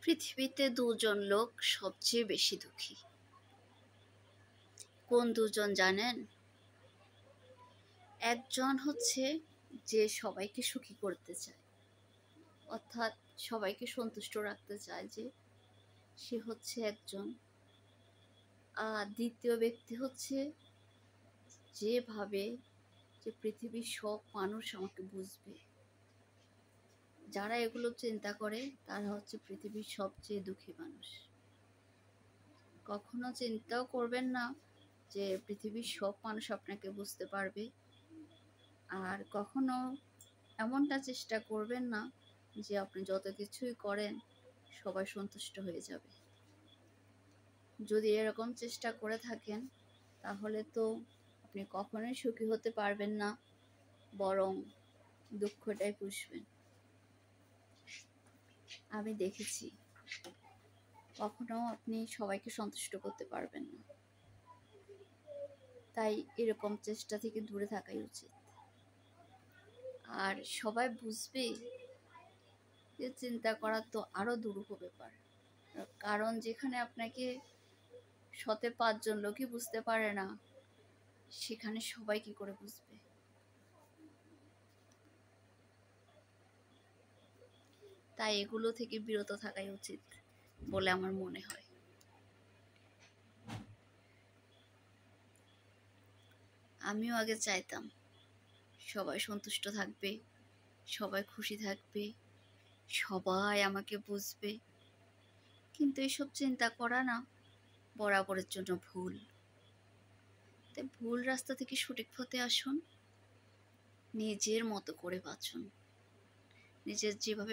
পৃথিবীতে দুজন লোক সবচেয়ে বেশি দুঃখী। কোন দুজন জানেন? একজন হচ্ছে যে সবাইকে সুখী করতে চায়, অর্থাৎ সবাইকে সন্তুষ্ট রাখতে চায়, যে সে হচ্ছে একজন। আর দ্বিতীয় ব্যক্তি হচ্ছে যে ভাবে যে পৃথিবীর সব মানুষ আমাকে বুঝবে। যারা এগুলো চিন্তা করে তারা হচ্ছে পৃথিবীর সবচেয়ে দুঃখী মানুষ। কখনো চিন্তাও করবেন না যে পৃথিবীর সব মানুষ আপনাকে বুঝতে পারবে, আর কখনো এমনটা চেষ্টা করবেন না যে আপনি যত কিছুই করেন সবাই সন্তুষ্ট হয়ে যাবে। যদি এরকম চেষ্টা করে থাকেন তাহলে তো আপনি কখনোই সুখী হতে পারবেন না, বরং দুঃখটাই পুষবেন। আমি দেখেছি কখনো আপনি সবাইকে সন্তুষ্ট করতে পারবেন না, তাই এরকম চেষ্টা থেকে দূরে থাকাই উচিত। আর সবাই বুঝবে যে চিন্তা করা তো আরো দুরূহ ব্যাপার, কারণ যেখানে আপনাকে 5 জন লোকই বুঝতে পারে না, সেখানে সবাই কি করে বুঝবে? তাই এগুলো থেকে বিরত থাকাই উচিত বলে আমার মনে হয়। আমিও আগে চাইতাম সবাই সন্তুষ্ট থাকবে, সবাই খুশি থাকবে, সবাই আমাকে বুঝবে, কিন্তু এসব চিন্তা করা না বরাবরের জন্য ভুল। তাই ভুল রাস্তা থেকে সঠিক পথে আসুন, নিজের মতো করে বাঁচুন, নিজের যেভাবে